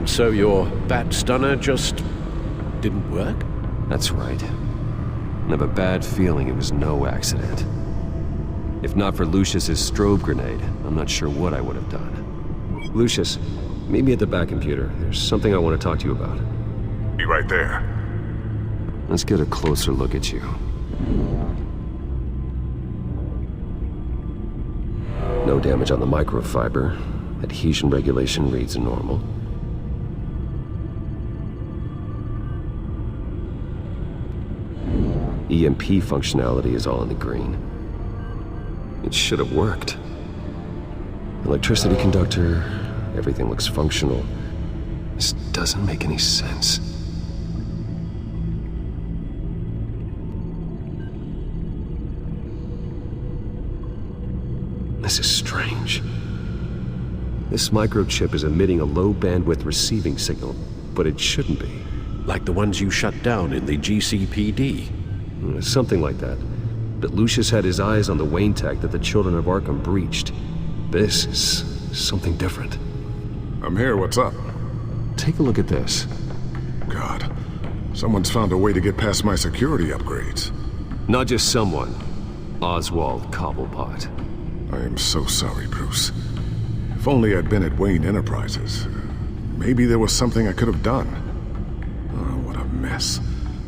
And so your bat stunner just didn't work? That's right. I have a bad feeling it was no accident. If not for Lucius's strobe grenade, I'm not sure what I would have done. Lucius, meet me at the back computer. There's something I want to talk to you about. Be right there. Let's get a closer look at you. No damage on the microfiber. Adhesion regulation reads normal. EMP functionality is all in the green. It should have worked. Electricity conductor, everything looks functional. This doesn't make any sense. This is strange. This microchip is emitting a low-bandwidth receiving signal, but it shouldn't be. Like the ones you shut down in the GCPD? Something like that. But Lucius had his eyes on the Wayne tech that the Children of Arkham breached. This is something different. I'm here, what's up? Take a look at this. God, someone's found a way to get past my security upgrades. Not just someone. Oswald Cobblepot. I am so sorry, Bruce. If only I'd been at Wayne Enterprises. Maybe there was something I could have done. Oh, what a mess.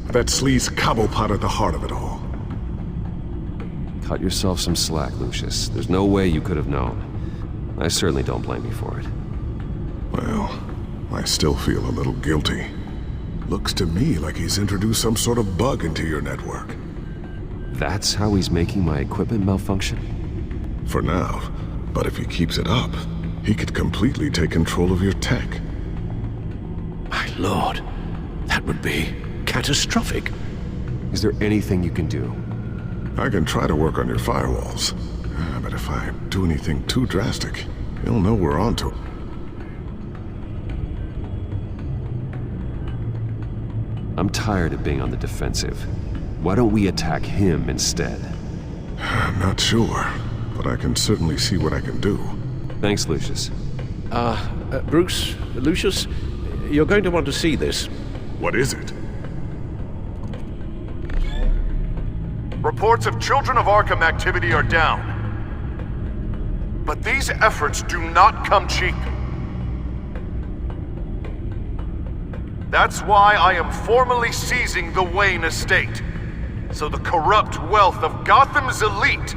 That sleaze Cobblepot at the heart of it all. Cut yourself some slack, Lucius. There's no way you could have known. I certainly don't blame you for it. Well, I still feel a little guilty. Looks to me like he's introduced some sort of bug into your network. That's how he's making my equipment malfunction? For now. But if he keeps it up, he could completely take control of your tech. My lord, that would be catastrophic. Is there anything you can do? I can try to work on your firewalls. But if I do anything too drastic, he'll know we're onto it. I'm tired of being on the defensive. Why don't we attack him instead? I'm not sure, but I can certainly see what I can do. Thanks, Lucius. Bruce, Lucius, you're going to want to see this. What is it? Reports of Children of Arkham activity are down. But these efforts do not come cheap. That's why I am formally seizing the Wayne estate, so the corrupt wealth of Gotham's elite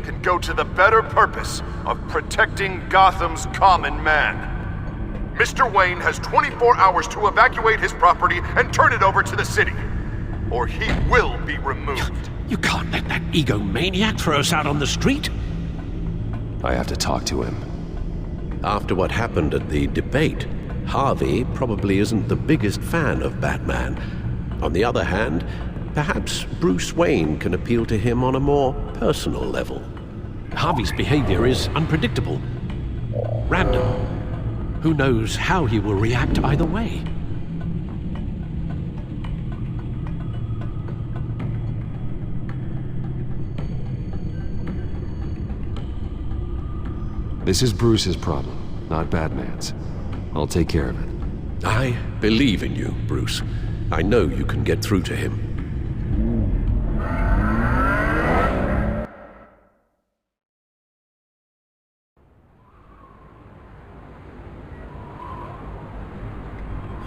can go to the better purpose of protecting Gotham's common man. Mr. Wayne has 24 hours to evacuate his property and turn it over to the city, or he will be removed. You can't let that egomaniac throw us out on the street. I have to talk to him. After what happened at the debate, Harvey probably isn't the biggest fan of Batman. On the other hand, perhaps Bruce Wayne can appeal to him on a more personal level. Harvey's behavior is unpredictable, random. Who knows how he will react either way? This is Bruce's problem, not Batman's. I'll take care of it. I believe in you, Bruce. I know you can get through to him.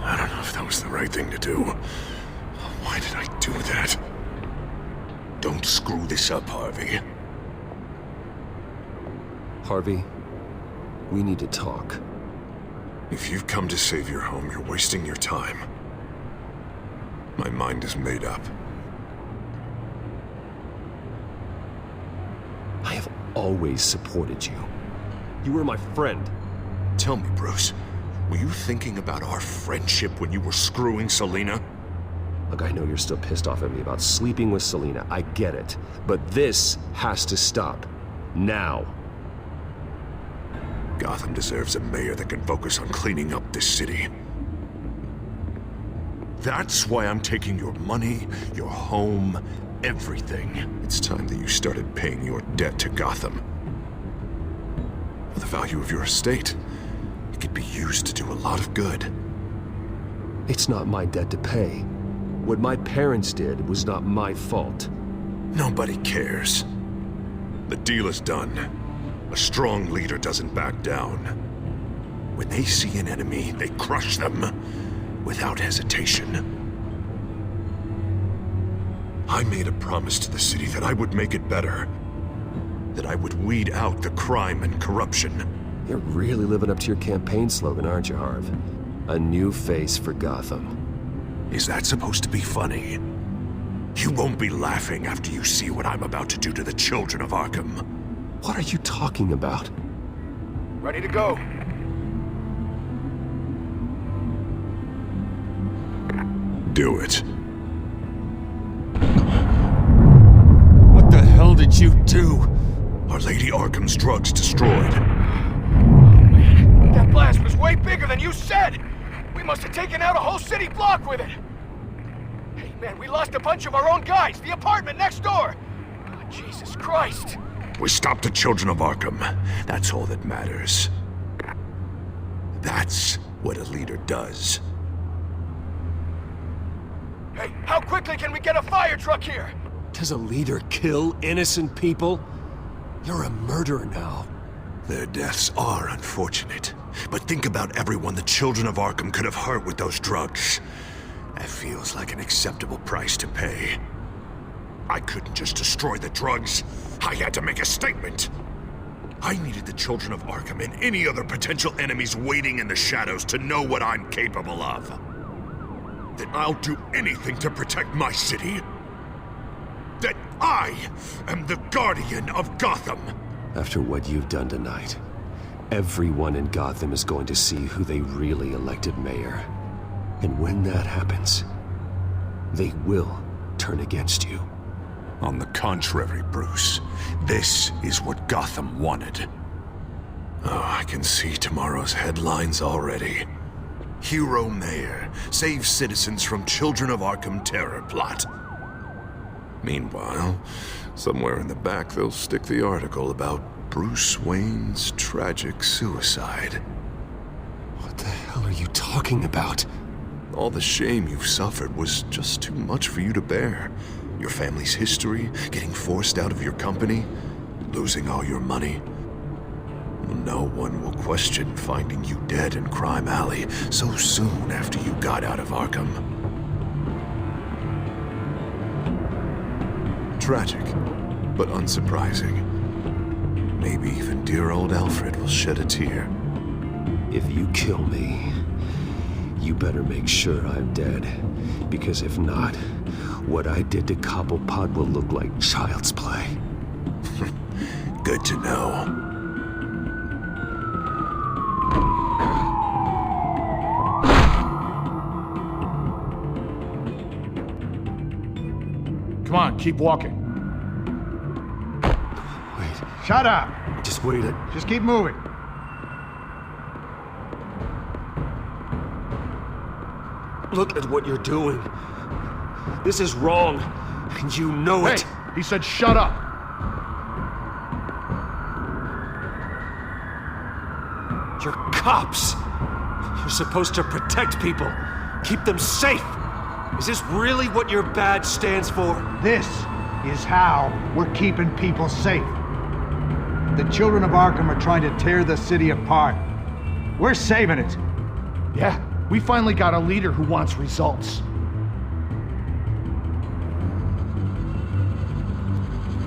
I don't know if that was the right thing to do. Why did I do that? Don't screw this up, Harvey. Harvey, we need to talk. If you've come to save your home, you're wasting your time. My mind is made up. I have always supported you. You were my friend. Tell me, Bruce, were you thinking about our friendship when you were screwing Selina? Look, I know you're still pissed off at me about sleeping with Selina. I get it. But this has to stop. Now. Gotham deserves a mayor that can focus on cleaning up this city. That's why I'm taking your money, your home, everything. It's time that you started paying your debt to Gotham. For the value of your estate, it could be used to do a lot of good. It's not my debt to pay. What my parents did was not my fault. Nobody cares. The deal is done. A strong leader doesn't back down. When they see an enemy, they crush them without hesitation. I made a promise to the city that I would make it better. That I would weed out the crime and corruption. You're really living up to your campaign slogan, aren't you, Harv? A new face for Gotham. Is that supposed to be funny? You won't be laughing after you see what I'm about to do to the children of Arkham. What are you talking about? Ready to go. Do it. What the hell did you do? Are Lady Arkham's drugs destroyed? That blast was way bigger than you said! We must have taken out a whole city block with it! Hey man, we lost a bunch of our own guys! The apartment next door! Oh, Jesus Christ! We stopped the children of Arkham. That's all that matters. That's what a leader does. Hey, how quickly can we get a fire truck here? Does a leader kill innocent people? You're a murderer now. Their deaths are unfortunate. But think about everyone the children of Arkham could have hurt with those drugs. That feels like an acceptable price to pay. I couldn't just destroy the drugs. I had to make a statement. I needed the children of Arkham and any other potential enemies waiting in the shadows to know what I'm capable of. That I'll do anything to protect my city. That I am the guardian of Gotham. After what you've done tonight, everyone in Gotham is going to see who they really elected mayor. And when that happens, they will turn against you. On the contrary, Bruce, this is what Gotham wanted. Oh, I can see tomorrow's headlines already. Hero Mayor saves citizens from Children of Arkham terror plot. Meanwhile, somewhere in the back they'll stick the article about Bruce Wayne's tragic suicide. What the hell are you talking about? All the shame you've suffered was just too much for you to bear. Your family's history, getting forced out of your company, losing all your money. No one will question finding you dead in Crime Alley so soon after you got out of Arkham. Tragic, but unsurprising. Maybe even dear old Alfred will shed a tear. If you kill me, you better make sure I'm dead. Because if not, what I did to Cobblepot will look like child's play. Good to know. Come on, keep walking. Wait, Shut up! just wait it. Just keep moving. Look at what you're doing. This is wrong, and you know it. Hey, he said shut up. You're cops. You're supposed to protect people, keep them safe. Is this really what your badge stands for? This is how we're keeping people safe. The children of Arkham are trying to tear the city apart. We're saving it. Yeah, we finally got a leader who wants results.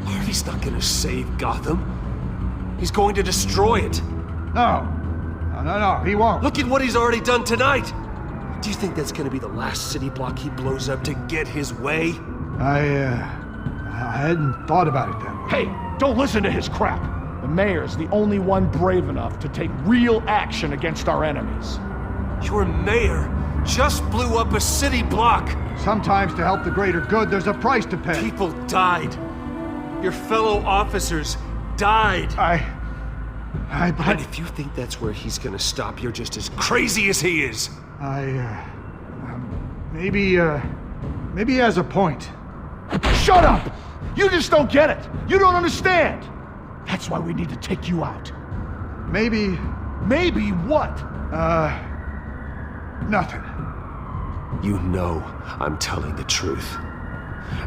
Harvey's not gonna save Gotham. He's going to destroy it. No, he won't. Look at what he's already done tonight. Do you think that's gonna be the last city block he blows up to get his way? I hadn't thought about it that way. Hey, don't listen to his crap. The mayor's the only one brave enough to take real action against our enemies. Your mayor just blew up a city block. Sometimes to help the greater good, there's a price to pay. People died. Your fellow officers died. And if you think that's where he's gonna stop, you're just as crazy as he is. Maybe he has a point. Shut up! You just don't get it. You don't understand. That's why we need to take you out. Maybe Maybe what? Nothing. You know I'm telling the truth.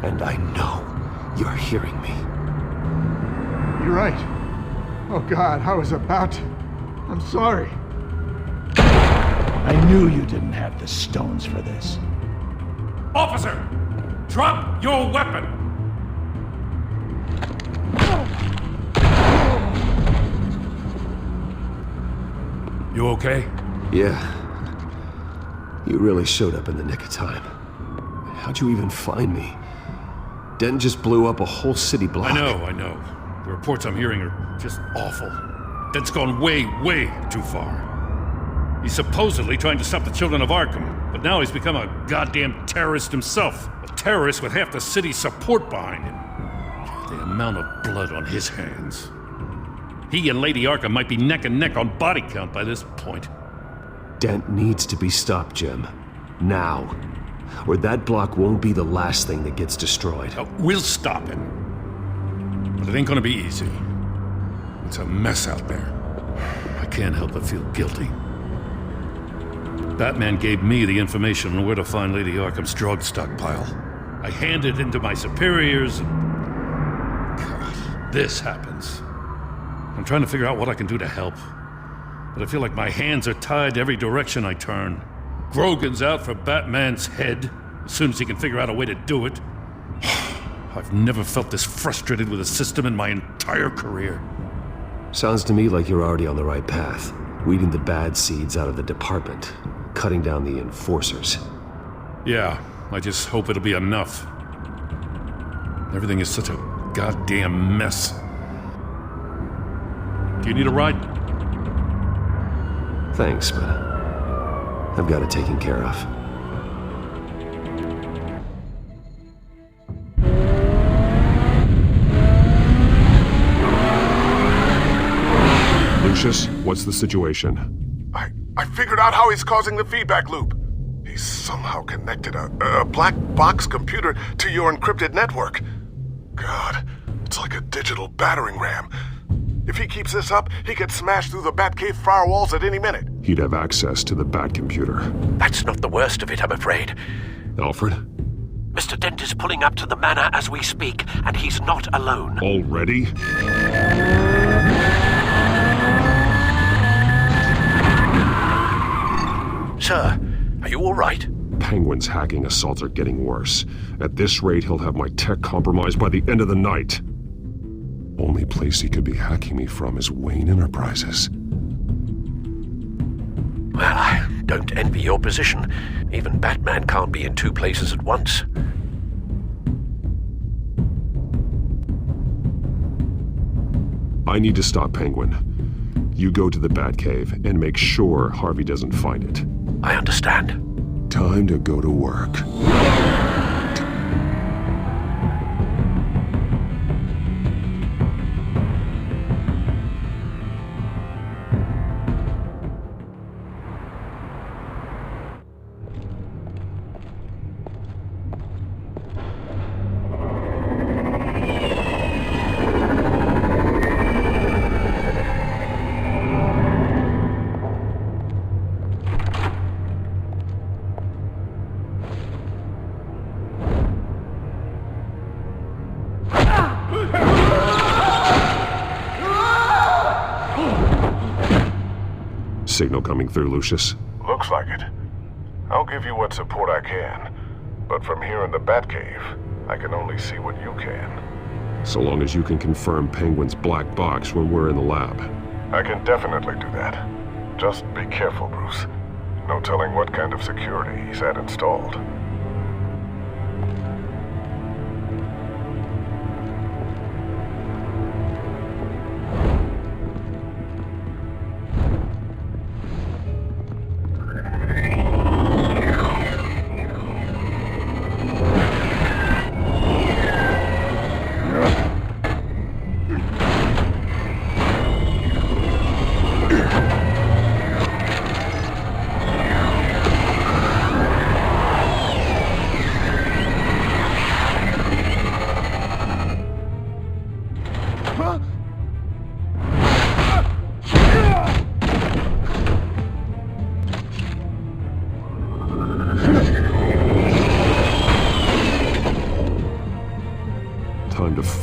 And I know you're hearing me. You're right. Oh God, I was about to... I'm sorry. I knew you didn't have the stones for this. Officer! Drop your weapon! You okay? Yeah. You really showed up in the nick of time. How'd you even find me? Den just blew up a whole city block. I know. The reports I'm hearing are just awful. Den's gone way, way too far. He's supposedly trying to stop the children of Arkham, but now he's become a goddamn terrorist himself. A terrorist with half the city's support behind him. The amount of blood on his hands. He and Lady Arkham might be neck and neck on body count by this point. Dent needs to be stopped, Jim. Now. Or that block won't be the last thing that gets destroyed. We'll stop him. But it ain't gonna be easy. It's a mess out there. I can't help but feel guilty. Batman gave me the information on where to find Lady Arkham's drug stockpile. I handed it to my superiors and... God, this happens. I'm trying to figure out what I can do to help. But I feel like my hands are tied every direction I turn. Grogan's out for Batman's head as soon as he can figure out a way to do it. I've never felt this frustrated with a system in my entire career. Sounds to me like you're already on the right path. Weeding the bad seeds out of the department. Cutting down the enforcers. Yeah, I just hope it'll be enough. Everything is such a goddamn mess. Do you need a ride? Thanks, but I've got it taken care of. Lucius, what's the situation? I figured out how he's causing the feedback loop. He's somehow connected a black box computer to your encrypted network. God, it's like a digital battering ram. If he keeps this up, he could smash through the Batcave firewalls at any minute. He'd have access to the Bat computer. That's not the worst of it, I'm afraid. Alfred? Mr. Dent is pulling up to the manor as we speak, and he's not alone. Already? Sir, are you all right? Penguin's hacking assaults are getting worse. At this rate, he'll have my tech compromised by the end of the night. Only place he could be hacking me from is Wayne Enterprises. Well, I don't envy your position. Even Batman can't be in two places at once. I need to stop Penguin. You go to the Batcave and make sure Harvey doesn't find it. I understand. Time to go to work. Signal coming through, Lucius. Looks like it. I'll give you what support I can. But from here in the Batcave, I can only see what you can. So long as you can confirm Penguin's black box when we're in the lab. I can definitely do that. Just be careful, Bruce. No telling what kind of security he's had installed.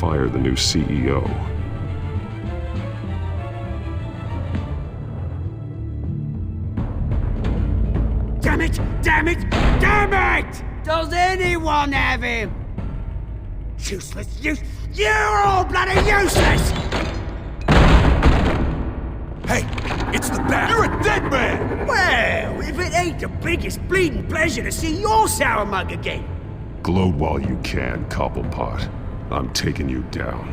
hire the new CEO. Damn it! Damn it! Damn it! Does anyone have him? Useless, you're all bloody useless! Hey, it's the Bat! You're a dead man! Well, if it ain't the biggest bleeding pleasure to see your sour mug again. Gloat while you can, Cobblepot. I'm taking you down.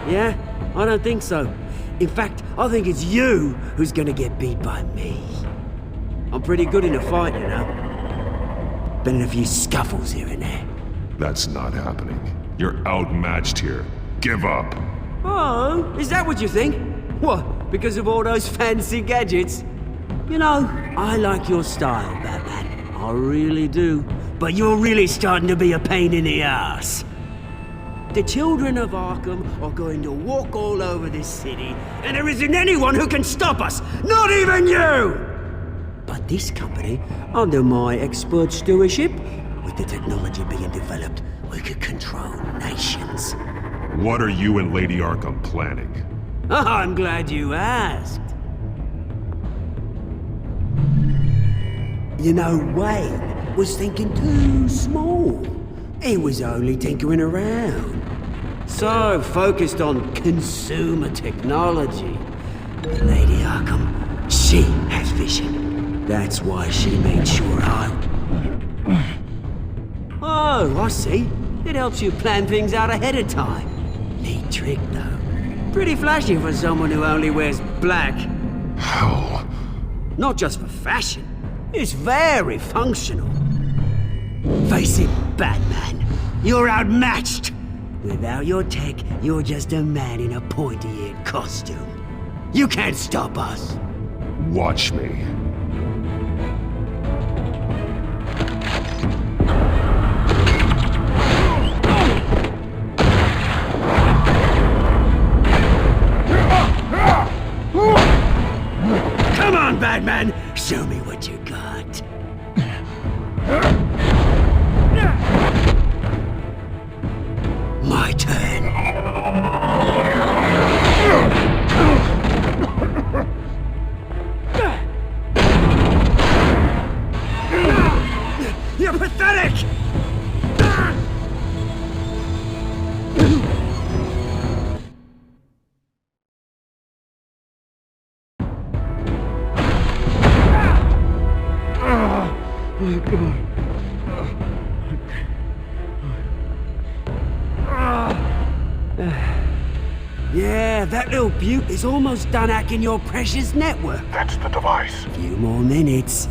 Yeah? I don't think so. In fact, I think it's you who's gonna get beat by me. I'm pretty good in a fight, you know. Been in a few scuffles here and there. That's not happening. You're outmatched here. Give up. Oh, is that what you think? What, because of all those fancy gadgets? You know, I like your style, Batman. I really do. But you're really starting to be a pain in the ass. The children of Arkham are going to walk all over this city, and there isn't anyone who can stop us! Not even you! But this company, under my expert stewardship, with the technology being developed, we could control nations. What are you and Lady Arkham planning? I'm glad you asked. You know, Wayne was thinking too small. He was only tinkering around. So focused on consumer technology. But Lady Arkham, she has vision. That's why she made sure Oh, I see. It helps you plan things out ahead of time. Neat trick, though. Pretty flashy for someone who only wears black. Hell. Not just for fashion. It's very functional. Face it, Batman. You're outmatched. Without your tech, you're just a man in a pointy-eared costume. You can't stop us. Watch me. Come on, Batman! Show me what you got. My turn. You're pathetic! Yeah, that little beaut is almost done hacking your precious network. That's the device. Few more minutes,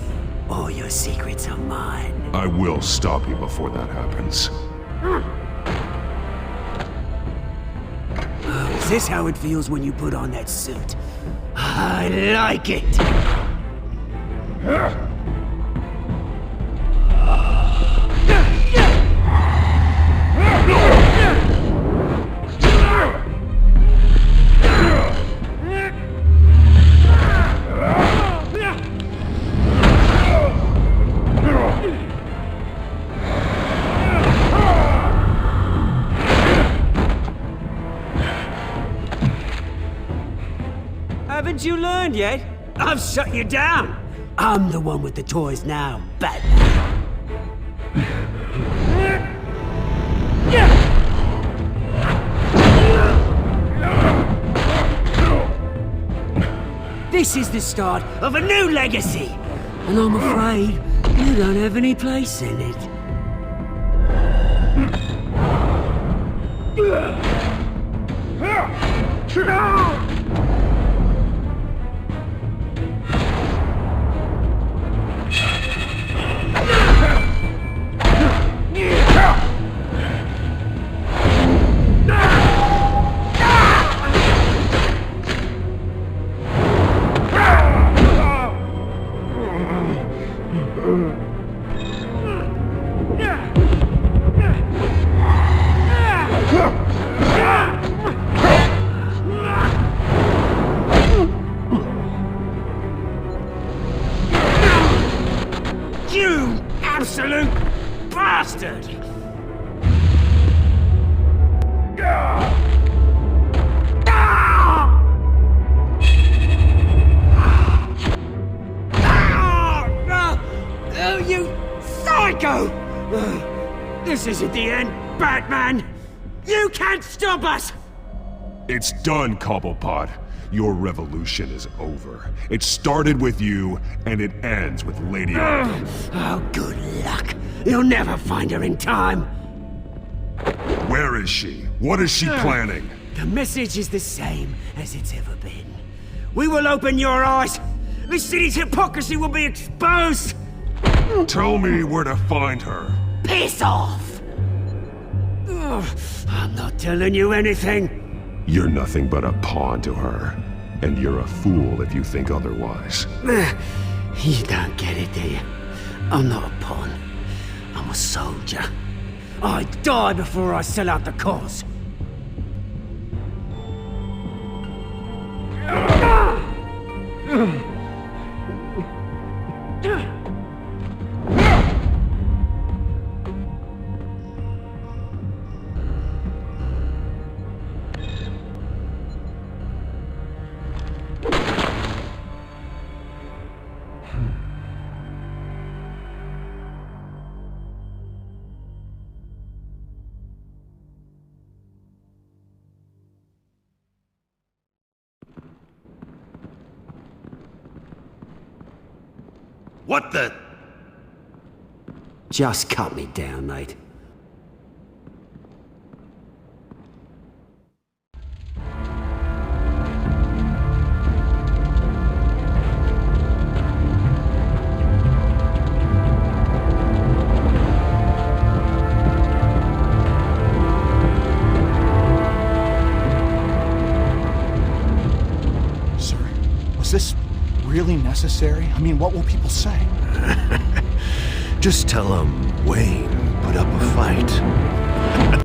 all your secrets are mine. I will stop you before that happens. Oh, is this how it feels when you put on that suit? I like it! Haven't you learned yet? I've shut you down! I'm the one with the toys now, Batman. This is the start of a new legacy, and I'm afraid you don't have any place in it. You absolute bastard! go! This isn't the end, Batman! You can't stop us! It's done, Cobblepot. Your revolution is over. It started with you, and it ends with Lady Arkham. Oh, good luck. You'll never find her in time. Where is she? What is she planning? The message is the same as it's ever been. We will open your eyes. The city's hypocrisy will be exposed. Tell me where to find her. Piss off! Ugh, I'm not telling you anything. You're nothing but a pawn to her. And you're a fool if you think otherwise. You don't get it, do you? I'm not a pawn. I'm a soldier. I die before I sell out the cause. What the? Just cut me down, mate. Sir, was this really necessary? I mean, what will people say? Just tell them Wayne put up a fight.